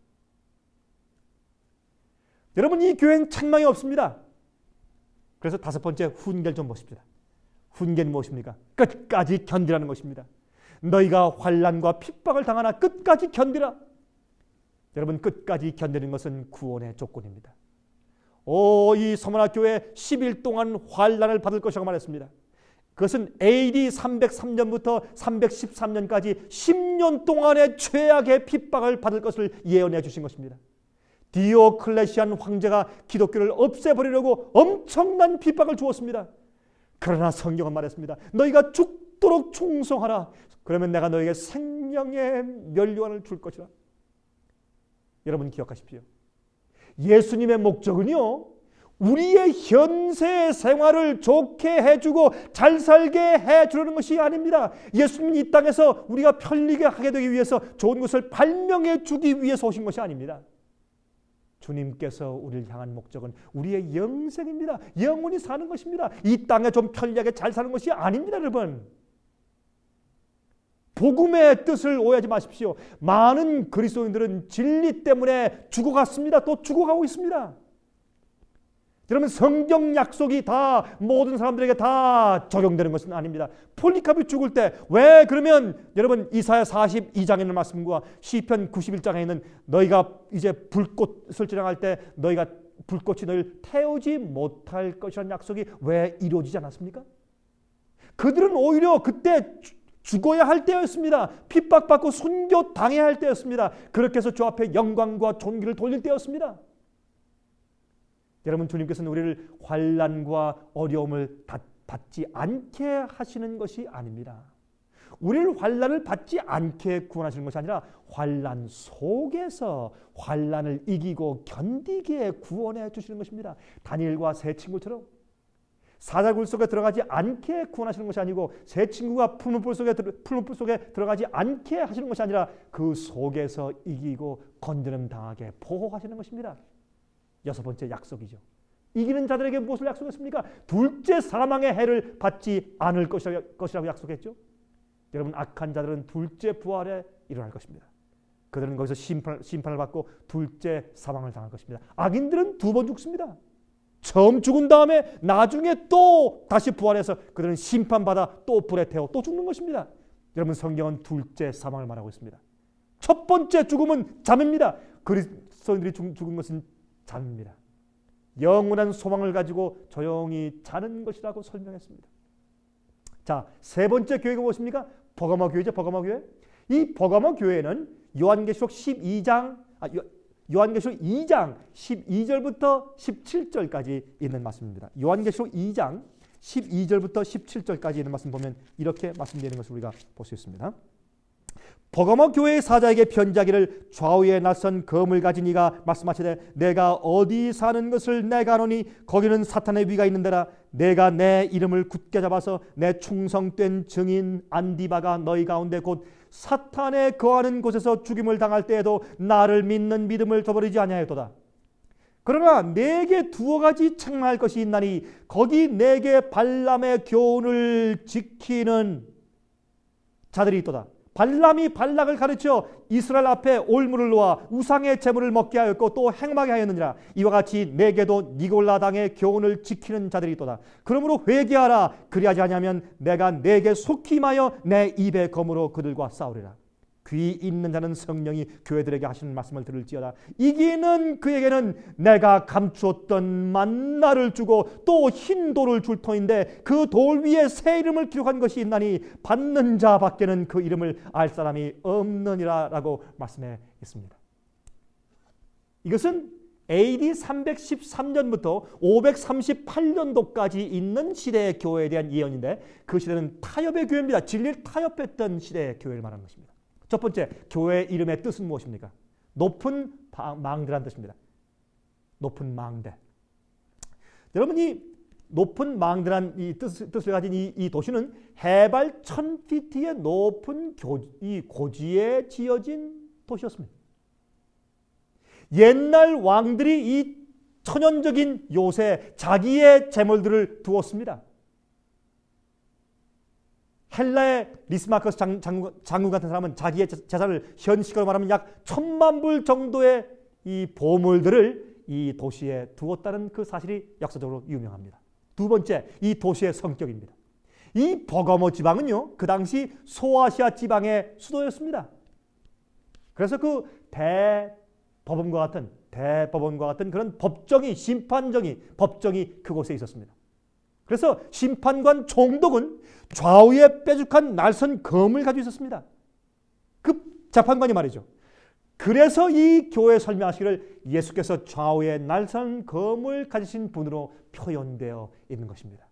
S1: 여러분, 이 교회는 책망이 없습니다. 그래서 다섯 번째 훈계를 좀 보십시다. 훈계는 무엇입니까? 끝까지 견디라는 것입니다. 너희가 환난과 핍박을 당하나 끝까지 견디라. 여러분, 끝까지 견디는 것은 구원의 조건입니다. 이 서문학교에 10일 동안 환난을 받을 것이라고 말했습니다. 그것은 AD 303년부터 313년까지 10년 동안의 최악의 핍박을 받을 것을 예언해 주신 것입니다. 디오클레시안 황제가 기독교를 없애버리려고 엄청난 핍박을 주었습니다. 그러나 성경은 말했습니다. 너희가 죽도록 충성하라. 그러면 내가 너에게 생명의 면류관을 줄 것이라. 여러분, 기억하십시오. 예수님의 목적은요, 우리의 현세 생활을 좋게 해주고 잘 살게 해주려는 것이 아닙니다. 예수님이 이 땅에서 우리가 편리하게 하게 되기 위해서 좋은 것을 발명해 주기 위해서 오신 것이 아닙니다. 주님께서 우리를 향한 목적은 우리의 영생입니다. 영원히 사는 것입니다. 이 땅에 좀 편리하게 잘 사는 것이 아닙니다, 여러분. 복음의 뜻을 오해하지 마십시오. 많은 그리스도인들은 진리 때문에 죽어갔습니다. 또 죽어가고 있습니다. 여러분, 성경 약속이 다 모든 사람들에게 다 적용되는 것은 아닙니다. 폴리캅이 죽을 때 왜 그러면 여러분 이사야 42장에 있는 말씀과 시편 91장에 있는 너희가 이제 불꽃을 지나갈 때 너희가 불꽃이 너희를 태우지 못할 것이라는 약속이 왜 이루어지지 않았습니까? 그들은 오히려 그때 죽어야 할 때였습니다. 핍박받고 순교당해야 할 때였습니다. 그렇게 해서 주 앞에 영광과 존귀를 돌릴 때였습니다. 여러분, 주님께서는 우리를 환난과 어려움을 받지 않게 하시는 것이 아닙니다. 우리를 환난을 받지 않게 구원하시는 것이 아니라 환난 속에서 환난을 이기고 견디게 구원해 주시는 것입니다. 다니엘과 세 친구처럼 사자굴 속에 들어가지 않게 구원하시는 것이 아니고 세 친구가 풀무불 속에 들어가지 않게 하시는 것이 아니라 그 속에서 이기고 건드림 당하게 보호하시는 것입니다. 여섯 번째 약속이죠. 이기는 자들에게 무엇을 약속했습니까? 둘째 사망의 해를 받지 않을 것이라고 약속했죠. 여러분, 악한 자들은 둘째 부활에 일어날 것입니다. 그들은 거기서 심판을 받고 둘째 사망을 당할 것입니다. 악인들은 두 번 죽습니다. 처음 죽은 다음에 나중에 또 다시 부활해서 그들은 심판받아 또 불에 태워 또 죽는 것입니다. 여러분, 성경은 둘째 사망을 말하고 있습니다. 첫 번째 죽음은 잠입니다. 그리스도인들이 죽은 것은 잠입니다. 영원한 소망을 가지고 조용히 자는 것이라고 설명했습니다. 자, 세 번째 교회가 무엇입니까? 버가모 교회죠. 버가모 교회. 이 버가모 교회는 요한계시록 요한계시록 2장 12절부터 17절까지 있는 말씀입니다. 요한계시록 2장 12절부터 17절까지 있는 말씀 보면 이렇게 말씀드리는 것을 우리가 볼 수 있습니다. 버가모 교회의 사자에게 편지하기를 좌우에 낯선 검을 가진 이가 말씀하시되 내가 어디 사는 것을 내가 아노니 거기는 사탄의 위가 있는데라. 내가 내 이름을 굳게 잡아서 내 충성된 증인 안디바가 너희 가운데 곧 사탄에 거하는 곳에서 죽임을 당할 때에도 나를 믿는 믿음을 저버리지 아니하였도다. 그러나 내게 두어 가지 책망할 것이 있나니 거기 내게 발람의 교훈을 지키는 자들이 있도다. 발람이 발락을 가르쳐 이스라엘 앞에 올무를 놓아 우상의 제물을 먹게 하였고 또 행하게 하였느니라. 이와 같이 내게도 니골라 당의 교훈을 지키는 자들이 있도다. 그러므로 회개하라. 그리하지 아니하면 내가 내게 속히 임하여 내 입의 검으로 그들과 싸우리라. 귀 있는 자는 성령이 교회들에게 하시는 말씀을 들을지어다. 이기는 그에게는 내가 감추었던 만나를 주고 또 흰 돌을 줄 터인데 그 돌 위에 새 이름을 기록한 것이 있나니 받는 자 밖에는 그 이름을 알 사람이 없느니라 라고 말씀해 있습니다. 이것은 AD 313년부터 538년도까지 있는 시대의 교회에 대한 예언인데 그 시대는 타협의 교회입니다. 진리를 타협했던 시대의 교회를 말하는 것입니다. 첫 번째, 교회의 이름의 뜻은 무엇입니까? 높은 망대라는 뜻입니다. 높은 망대. 여러분, 이 높은 망대라는 이 뜻을 가진 이 도시는 해발 1000피트의 높은 이 고지에 지어진 도시였습니다. 옛날 왕들이 이 천연적인 요새 자기의 재물들을 두었습니다. 헬라의 리스마커스 장군 같은 사람은 자기의 재산을 현식으로 말하면 약 1000만 불 정도의 이 보물들을 이 도시에 두었다는 그 사실이 역사적으로 유명합니다. 두 번째, 이 도시의 성격입니다. 이 버가모 지방은요, 그 당시 소아시아 지방의 수도였습니다. 그래서 그 대법원과 같은 그런 법정이, 법정이 그곳에 있었습니다. 그래서 심판관 총독은 좌우에 뾰족한 날선 검을 가지고 있었습니다. 그 재판관이 말이죠. 그래서 이 교회 설명하시기를 예수께서 좌우에 날선 검을 가지신 분으로 표현되어 있는 것입니다.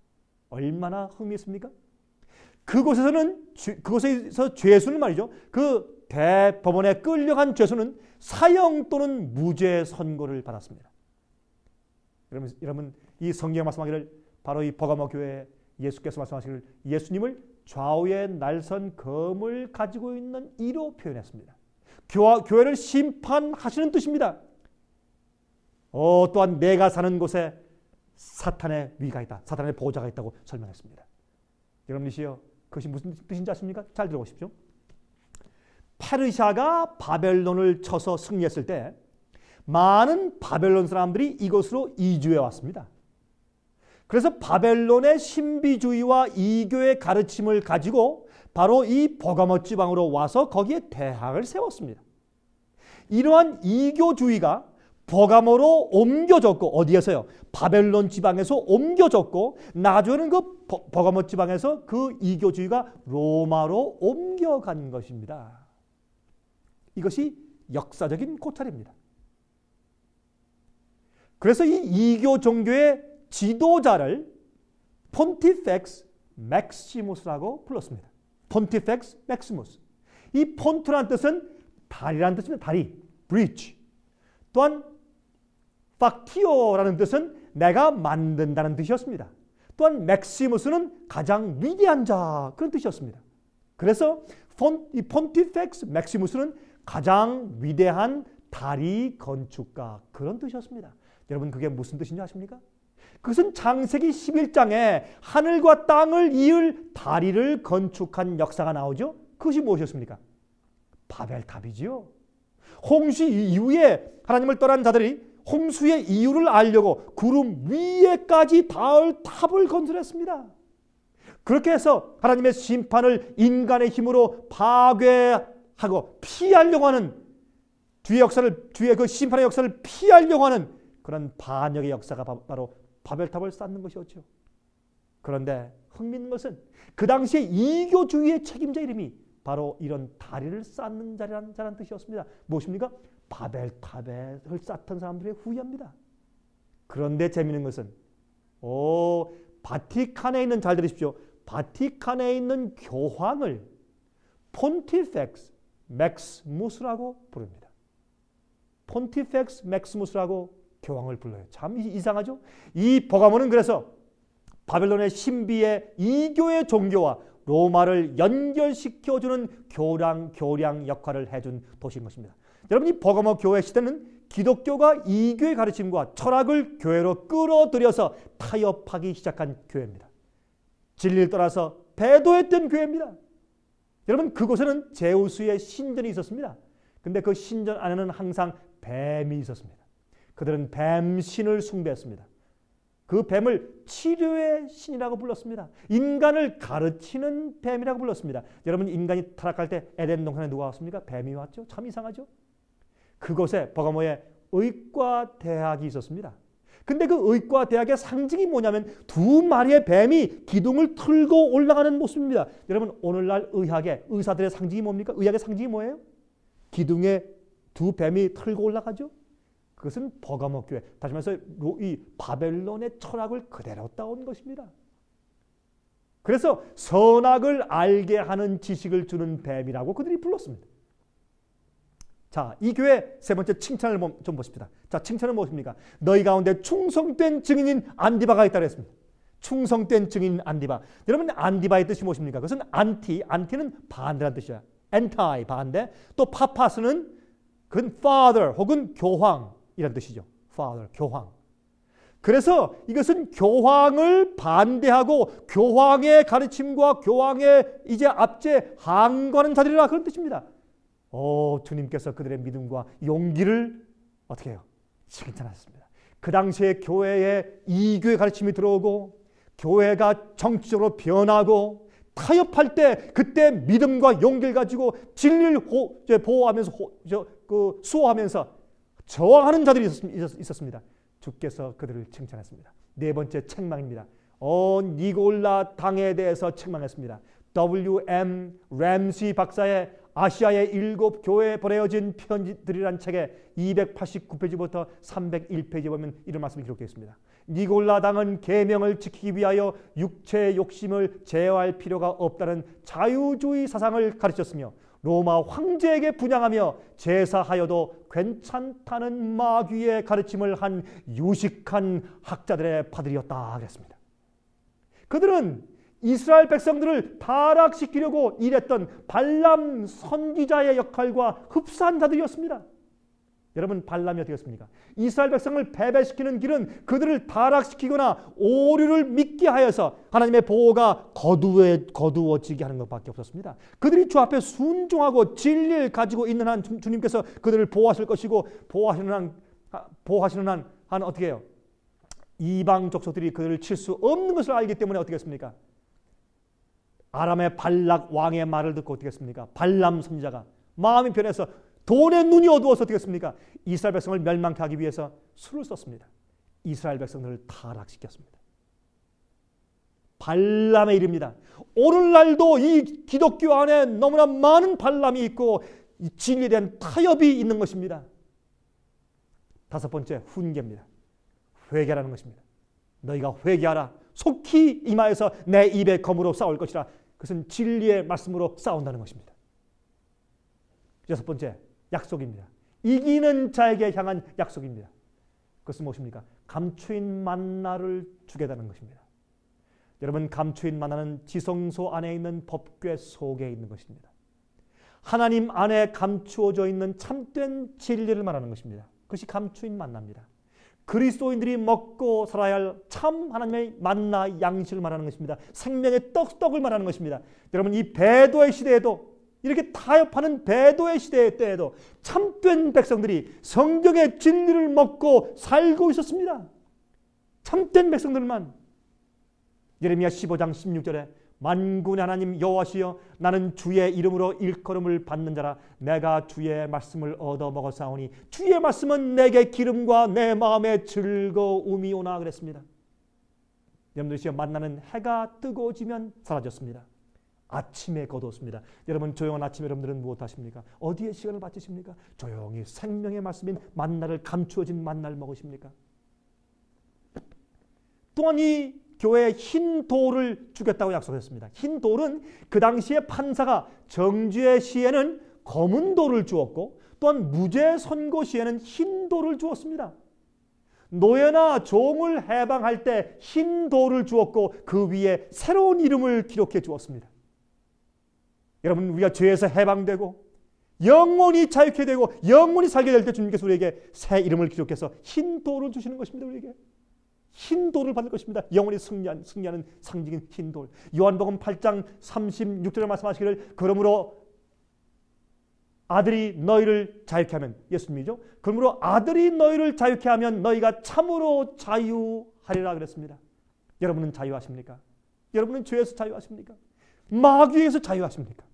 S1: 얼마나 흥미있습니까? 그곳에서 죄수는 말이죠. 그 대법원에 끌려간 죄수는 사형 또는 무죄 선고를 받았습니다. 여러분, 이 성경 말씀하기를 바로 이 버가모 교회에 예수께서 말씀하시기를 예수님을 좌우에 날선 검을 가지고 있는 이로 표현했습니다. 교회를 심판하시는 뜻입니다. 또한 내가 사는 곳에 사탄의 위가 있다. 사탄의 보호자가 있다고 설명했습니다. 여러분이시여, 그것이 무슨 뜻인지 아십니까? 잘 들어보십시오. 페르시아가 바벨론을 쳐서 승리했을 때 많은 바벨론 사람들이 이곳으로 이주해 왔습니다. 그래서 바벨론의 신비주의와 이교의 가르침을 가지고 바로 이 버가모 지방으로 와서 거기에 대학을 세웠습니다. 이러한 이교주의가 버가모로 옮겨졌고, 어디에서요? 바벨론 지방에서 옮겨졌고, 나중에는 그 버가모 지방에서 그 이교주의가 로마로 옮겨간 것입니다. 이것이 역사적인 고찰입니다. 그래서 이 이교 종교의 지도자를 폰티펙스 맥시무스라고 불렀습니다. 폰티펙스 맥시무스. 이 폰트라는 뜻은 다리라는 뜻입니다. 다리, 브리지. 또한 팍티오라는 뜻은 내가 만든다는 뜻이었습니다. 또한 맥시무스는 가장 위대한 자, 그런 뜻이었습니다. 그래서 이 폰티펙스 맥시무스는 가장 위대한 다리 건축가, 그런 뜻이었습니다. 여러분, 그게 무슨 뜻인지 아십니까? 그것은 창세기 11장에 하늘과 땅을 이을 다리를 건축한 역사가 나오죠. 그것이 무엇이었습니까? 바벨탑이지요. 홍수 이후에 하나님을 떠난 자들이 홍수의 이유를 알려고 구름 위에까지 닿을 탑을 건설했습니다. 그렇게 해서 하나님의 심판을 인간의 힘으로 파괴하고 피하려고 하는 뒤에 그 심판의 역사를 피하려고 하는 그런 반역의 역사가 바로 바벨탑을 쌓는 것이었죠. 그런데 흥미있는 것은 그 당시에 이교주의의 책임자 이름이 바로 이런 다리를 쌓는 자라는 뜻이었습니다. 무엇입니까? 바벨탑을 쌓던 사람들의 후예입니다. 그런데 재미있는 것은 바티칸에 있는, 잘 들으십시오. 바티칸에 있는 교황을 폰티펙스 맥스무스라고 부릅니다. 폰티펙스 맥스무스라고 교황을 불러요. 참 이상하죠? 이 버가모는 그래서 바벨론의 신비의 이교의 종교와 로마를 연결시켜주는 교량 역할을 해준 도시인 것입니다. 여러분, 이 버가모 교회 시대는 기독교가 이교의 가르침과 철학을 교회로 끌어들여서 타협하기 시작한 교회입니다. 진리를 떠나서 배도했던 교회입니다. 여러분, 그곳에는 제우스의 신전이 있었습니다. 근데 그 신전 안에는 항상 뱀이 있었습니다. 그들은 뱀신을 숭배했습니다. 그 뱀을 치료의 신이라고 불렀습니다. 인간을 가르치는 뱀이라고 불렀습니다. 여러분, 인간이 타락할 때 에덴 동산에 누가 왔습니까? 뱀이 왔죠. 참 이상하죠. 그곳에 버가모에 의과대학이 있었습니다. 근데 그 의과대학의 상징이 뭐냐면 두 마리의 뱀이 기둥을 틀고 올라가는 모습입니다. 여러분, 오늘날 의사들의 상징이 뭡니까? 의학의 상징이 뭐예요? 기둥에 두 뱀이 틀고 올라가죠. 그것은 버가모 교회, 다시 말해서 이 바벨론의 철학을 그대로 따온 것입니다. 그래서 선악을 알게 하는 지식을 주는 뱀이라고 그들이 불렀습니다. 자, 이 교회 세 번째 칭찬을 좀 보십시다. 자, 칭찬은 무엇입니까? 너희 가운데 충성된 증인인 안디바가 있다고 했습니다. 충성된 증인인 안디바. 여러분, 안디바의 뜻이 무엇입니까? 그것은 안티는 반대라는 뜻이야. 엔타이, 반대. 또 파파스는 그건 father 혹은 교황이라는 뜻이죠. father, 교황. 그래서 이것은 교황을 반대하고 교황의 가르침과 교황의 이제 압제 항거하는 자들이라, 그런 뜻입니다. 주님께서 그들의 믿음과 용기를 어떻게 해요? 칭찬하셨습니다. 그 당시에 교회에 이교의 가르침이 들어오고 교회가 정치적으로 변하고 타협할 때 그때 믿음과 용기를 가지고 진리를 보호하면서 수호하면서 저항하는 자들이 있었습니다. 주께서 그들을 칭찬했습니다. 네 번째 책망입니다. 니골라 당에 대해서 책망했습니다. W.M. 램시 박사의 아시아의 7 교회에 보내어진 편지들이란 책의 289페이지부터 301페이지에 보면 이런 말씀이 기록되어 있습니다. 니골라 당은 계명을 지키기 위하여 육체의 욕심을 제어할 필요가 없다는 자유주의 사상을 가르쳤으며 로마 황제에게 분양하며 제사하여도 괜찮다는 마귀의 가르침을 한 유식한 학자들의 파들이었다 그랬습니다. 그들은 이스라엘 백성들을 타락시키려고 일했던 발람 선지자의 역할과 흡사한 자들이었습니다. 여러분, 발람이 어떻게 했습니까? 이스라엘 백성을 패배시키는 길은 그들을 타락시키거나 오류를 믿게 하여서 하나님의 보호가 거두어지게 하는 것밖에 없었습니다. 그들이 주 앞에 순종하고 진리를 가지고 있는 한 주님께서 그들을 보호하실 것이고 보호하시는 한 어떻게 해요? 이방 족속들이 그들을 칠 수 없는 것을 알기 때문에 어떻게 했습니까? 아람의 발락 왕의 말을 듣고 어떻게 했습니까? 발람 선지자가 마음이 변해서 돈의 눈이 어두워서 어떻게 했습니까? 이스라엘 백성을 멸망케 하기 위해서 수를 썼습니다. 이스라엘 백성들을 타락시켰습니다. 발람의 일입니다. 오늘날도 이 기독교 안에 너무나 많은 발람이 있고 이 진리에 대한 타협이 있는 것입니다. 다섯 번째, 훈계입니다. 회개라는 것입니다. 너희가 회개하라. 속히 임하여서 내 입의 검으로 싸울 것이라. 그것은 진리의 말씀으로 싸운다는 것입니다. 여섯 번째, 약속입니다. 이기는 자에게 향한 약속입니다. 그것은 무엇입니까? 감추인 만나를 주겠다는 것입니다. 여러분, 감추인 만나는 지성소 안에 있는 법궤 속에 있는 것입니다. 하나님 안에 감추어져 있는 참된 진리를 말하는 것입니다. 그것이 감추인 만나입니다. 그리스도인들이 먹고 살아야 할 참 하나님의 만나 양식을 말하는 것입니다. 생명의 떡을 말하는 것입니다. 여러분, 이 배도의 시대에도, 이렇게 타협하는 배도의 시대 때에도 참된 백성들이 성경의 진리를 먹고 살고 있었습니다. 참된 백성들만. 예레미야 15장 16절에 만군의 하나님 여호와시여 나는 주의 이름으로 일컬음을 받는 자라. 내가 주의 말씀을 얻어 먹었사오니 주의 말씀은 내게 기름과 내 마음의 즐거움이오나 그랬습니다. 여러분들이시여, 만나는 해가 뜨거워지면 사라졌습니다. 아침에 거두었습니다. 여러분 조용한 아침에 여러분들은 무엇 하십니까? 어디에 시간을 바치십니까? 조용히 생명의 말씀인 만나를 감추어진 만나를 먹으십니까? 또한 이 교회에 흰 돌을 주겠다고 약속했습니다. 흰 돌은 그 당시에 판사가 정죄 시에는 검은 돌을 주었고 또한 무죄 선고 시에는 흰 돌을 주었습니다. 노예나 종을 해방할 때 흰 돌을 주었고 그 위에 새로운 이름을 기록해 주었습니다. 여러분 우리가 죄에서 해방되고 영원히 자유케 되고 영원히 살게 될 때 주님께서 우리에게 새 이름을 기록해서 흰 돌을 주시는 것입니다. 우리에게 흰 돌을 받을 것입니다. 영원히 승리하는 상징인 흰 돌. 요한복음 8장 36절에 말씀하시기를 그러므로 아들이 너희를 자유케 하면 예수님이죠. 그러므로 아들이 너희를 자유케 하면 너희가 참으로 자유하리라 그랬습니다. 여러분은 자유하십니까? 여러분은 죄에서 자유하십니까? 마귀에서 자유하십니까?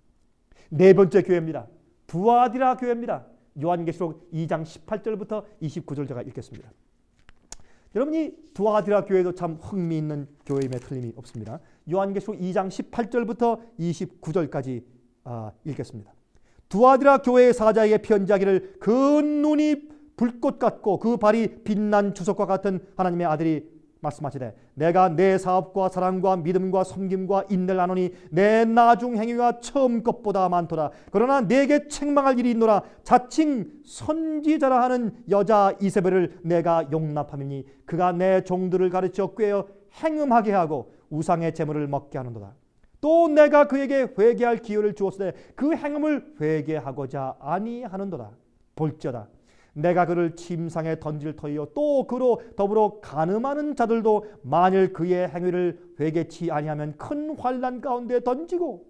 S1: 네 번째 교회입니다. 두아디라 교회입니다. 요한계시록 2장 18절부터 29절 제가 읽겠습니다. 여러분이 두아디라 교회도 참 흥미있는 교회임에 틀림이 없습니다. 요한계시록 2장 18절부터 29절까지 읽겠습니다. 두아디라 교회의 사자에게 편지하기를 그 눈이 불꽃 같고 그 발이 빛난 주석과 같은 하나님의 아들이 말씀하시되 내가 내 사업과 사랑과 믿음과 섬김과 인내를 아노니 내 나중 행위가 처음 것보다 많도다. 그러나 내게 책망할 일이 있노라. 자칭 선지자라 하는 여자 이세벨을 내가 용납함이니 그가 내 종들을 가르쳐 꾀어 행음하게 하고 우상의 제물을 먹게 하는도다. 또 내가 그에게 회개할 기회를 주었으되 그 행음을 회개하고자 아니하는도다. 볼지어다 내가 그를 침상에 던질 터이요 또 그로 더불어 간음하는 자들도 만일 그의 행위를 회개치 아니하면 큰 환난 가운데 던지고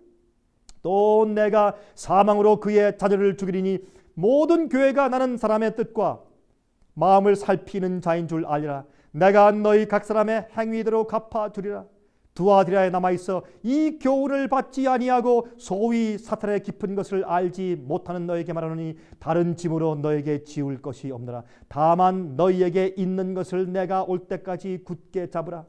S1: 또 내가 사망으로 그의 자녀를 죽이리니 모든 교회가 나는 사람의 뜻과 마음을 살피는 자인 줄 알리라. 내가 너희 각 사람의 행위대로 갚아주리라. 두아디라에 남아있어 이 교훈을 받지 아니하고 소위 사탄의 깊은 것을 알지 못하는 너에게 말하노니 다른 짐으로 너에게 지울 것이 없느라. 다만 너희에게 있는 것을 내가 올 때까지 굳게 잡으라.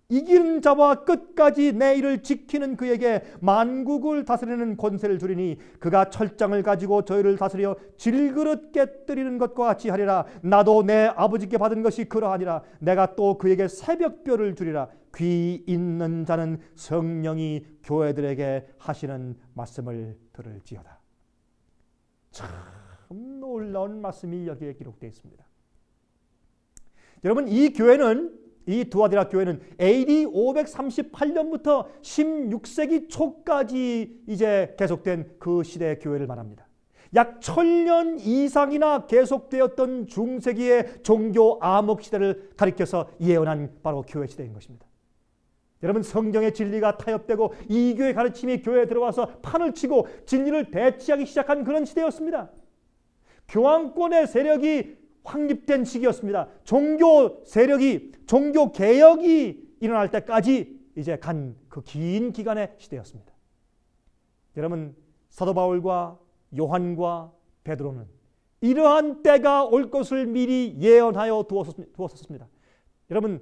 S1: 이기는 자와 끝까지 내 일을 지키는 그에게 만국을 다스리는 권세를 주리니 그가 철장을 가지고 저희를 다스려 질그릇 깨뜨리는 것과 같이 하리라. 나도 내 아버지께 받은 것이 그러하니라. 내가 또 그에게 새벽별을 주리라. 귀 있는 자는 성령이 교회들에게 하시는 말씀을 들을지어다. 참 놀라운 말씀이 여기에 기록되어 있습니다. 여러분 이 두아디라 교회는 AD 538년부터 16세기 초까지 이제 계속된 그 시대의 교회를 말합니다. 약 1000년 이상이나 계속되었던 중세기의 종교 암흑 시대를 가리켜서 예언한 바로 교회 시대인 것입니다. 여러분 성경의 진리가 타협되고 이교의 가르침이 교회에 들어와서 판을 치고 진리를 대치하기 시작한 그런 시대였습니다. 교황권의 세력이 확립된 시기였습니다. 종교 세력이 종교 개혁이 일어날 때까지 이제 간 그 긴 기간의 시대였습니다. 여러분 사도 바울과 요한과 베드로는 이러한 때가 올 것을 미리 예언하여 두었었습니다. 여러분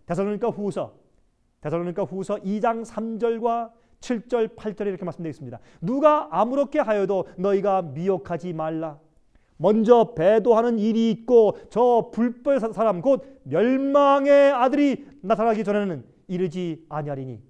S1: 데살로니가 후서 2장 3절과 7절 8절에 이렇게 말씀되어 있습니다. 누가 아무렇게 하여도 너희가 미혹하지 말라. 먼저 배도하는 일이 있고 저 불법의 사람 곧 멸망의 아들이 나타나기 전에는 이르지 아니하리니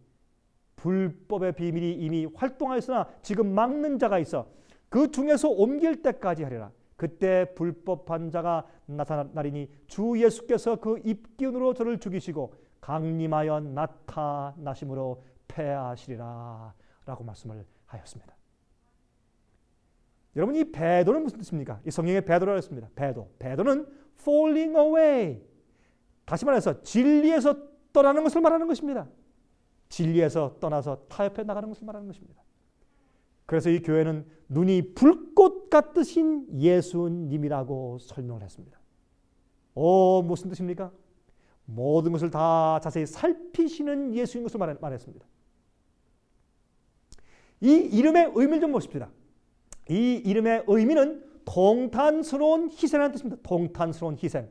S1: 불법의 비밀이 이미 활동하였으나 지금 막는 자가 있어 그 중에서 옮길 때까지 하리라. 그때 불법한 자가 나타나리니 주 예수께서 그 입기운으로 저를 죽이시고 강림하여 나타나심으로 패하시리라 라고 말씀을 하였습니다. 여러분 이 배도는 무슨 뜻입니까? 이 성경에 배도라고 했습니다. 배도는 falling away. 다시 말해서 진리에서 떠나는 것을 말하는 것입니다. 진리에서 떠나서 타협해 나가는 것을 말하는 것입니다. 그래서 이 교회는 눈이 불꽃 같으신 예수님이라고 설명을 했습니다. 무슨 뜻입니까? 모든 것을 다 자세히 살피시는 예수인 것을 말했습니다. 이 이름의 의미를 좀 보십시다. 이 이름의 의미는 통탄스러운 희생이라는 뜻입니다. 통탄스러운 희생.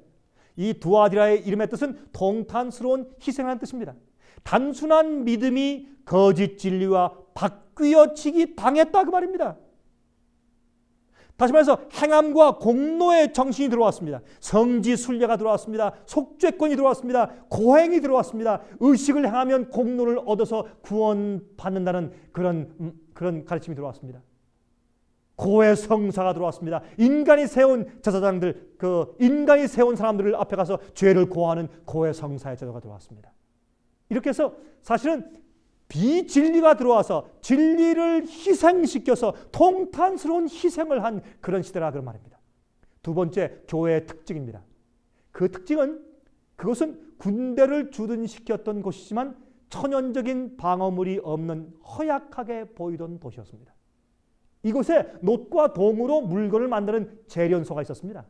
S1: 이 두아디라의 이름의 뜻은 통탄스러운 희생이라는 뜻입니다. 단순한 믿음이 거짓 진리와 바뀌어지기 당했다 그 말입니다. 다시 말해서 행함과 공로의 정신이 들어왔습니다. 성지 순례가 들어왔습니다. 속죄권이 들어왔습니다. 고행이 들어왔습니다. 의식을 행하면 공로를 얻어서 구원받는다는 그런 가르침이 들어왔습니다. 고해 성사가 들어왔습니다. 인간이 세운 제사장들, 인간이 세운 사람들을 앞에 가서 죄를 고하는 고해 성사의 제도가 들어왔습니다. 이렇게 해서 사실은 비진리가 들어와서 진리를 희생시켜서 통탄스러운 희생을 한 그런 시대라 그 말입니다. 두 번째, 교회의 특징입니다. 그 특징은 그것은 군대를 주둔시켰던 곳이지만 천연적인 방어물이 없는 허약하게 보이던 도시였습니다. 이곳에 놋과 동으로 물건을 만드는 재련소가 있었습니다.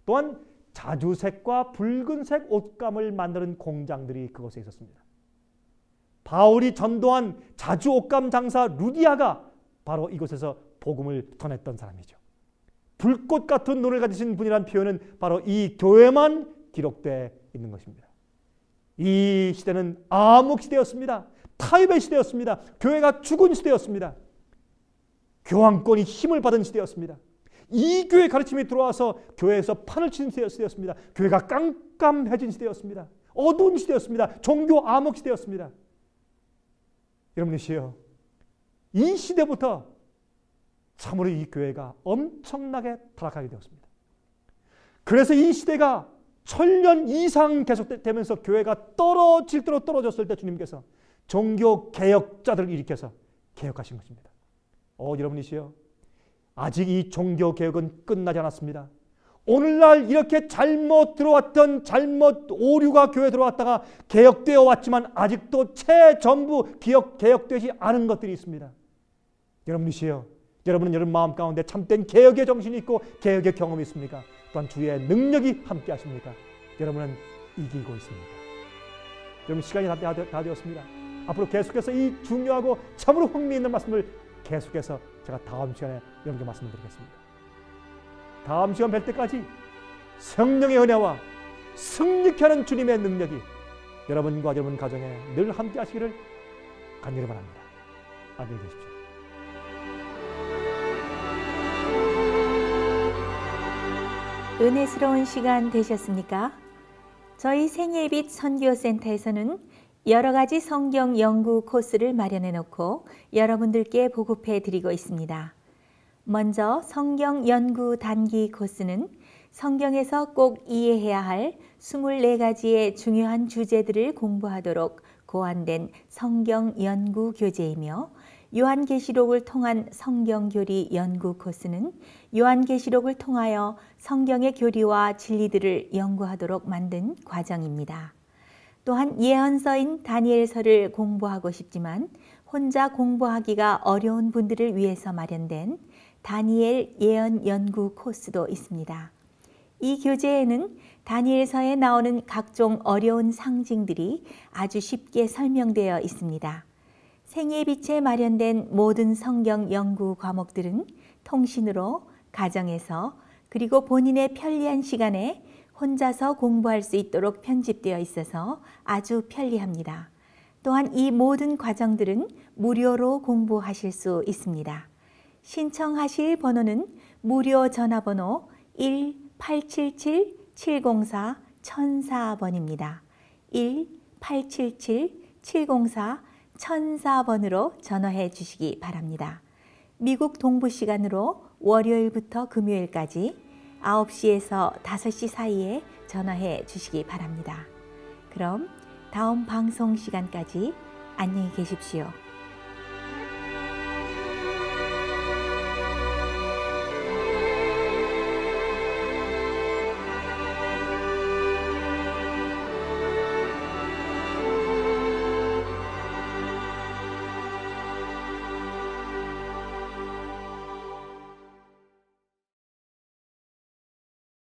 S1: 또한 자주색과 붉은색 옷감을 만드는 공장들이 그곳에 있었습니다. 바울이 전도한 자주 옷감 장사 루디아가 바로 이곳에서 복음을 전했던 사람이죠. 불꽃 같은 눈을 가지신 분이란 표현은 바로 이 교회만 기록되어 있는 것입니다. 이 시대는 암흑 시대였습니다. 타협의 시대였습니다. 교회가 죽은 시대였습니다. 교황권이 힘을 받은 시대였습니다. 이 교회 가르침이 들어와서 교회에서 판을 치는 시대였습니다. 교회가 깜깜해진 시대였습니다. 어두운 시대였습니다. 종교 암흑 시대였습니다. 여러분이시여, 이 시대부터 참으로 이 교회가 엄청나게 타락하게 되었습니다. 그래서 이 시대가 1000년 이상 계속되면서 교회가 떨어질 대로 떨어졌을 때 주님께서 종교 개혁자들을 일으켜서 개혁하신 것입니다. 여러분이시여, 아직 이 종교 개혁은 끝나지 않았습니다. 오늘날 이렇게 잘못 들어왔던 잘못 오류가 교회에 들어왔다가 개혁되어 왔지만 아직도 전부 개혁되지 않은 것들이 있습니다. 여러분이시여, 여러분은 여러분 마음 가운데 참된 개혁의 정신이 있고 개혁의 경험이 있습니까? 또한 주의 능력이 함께 하십니까? 여러분은 이기고 있습니다. 여러분, 시간이 다 되었습니다. 앞으로 계속해서 이 중요하고 참으로 흥미있는 말씀을 계속해서 제가 다음 시간에 여러분께 말씀을 드리겠습니다. 다음 시간 뵐 때까지 성령의 은혜와 승리케 하는 주님의 능력이 여러분과 여러분 가정에 늘 함께 하시기를 간절히 바랍니다. 안녕히 계십시오.
S2: 은혜스러운 시간 되셨습니까? 저희 생애빛 선교센터에서는 여러 가지 성경 연구 코스를 마련해 놓고 여러분들께 보급해 드리고 있습니다. 먼저 성경 연구 단기 코스는 성경에서 꼭 이해해야 할 24가지의 중요한 주제들을 공부하도록 고안된 성경 연구 교재이며, 요한계시록을 통한 성경교리 연구 코스는 요한계시록을 통하여 성경의 교리와 진리들을 연구하도록 만든 과정입니다. 또한 예언서인 다니엘서를 공부하고 싶지만 혼자 공부하기가 어려운 분들을 위해서 마련된 다니엘 예언 연구 코스도 있습니다. 이 교재에는 다니엘서에 나오는 각종 어려운 상징들이 아주 쉽게 설명되어 있습니다. 생애빛에 마련된 모든 성경 연구 과목들은 통신으로, 가정에서, 그리고 본인의 편리한 시간에 혼자서 공부할 수 있도록 편집되어 있어서 아주 편리합니다. 또한 이 모든 과정들은 무료로 공부하실 수 있습니다. 신청하실 번호는 무료 전화번호 1-877-704-1004번입니다. 1-877-704-1004번으로 전화해 주시기 바랍니다. 미국 동부 시간으로 월요일부터 금요일까지 9시에서 5시 사이에 전화해 주시기 바랍니다. 그럼 다음 방송 시간까지 안녕히 계십시오.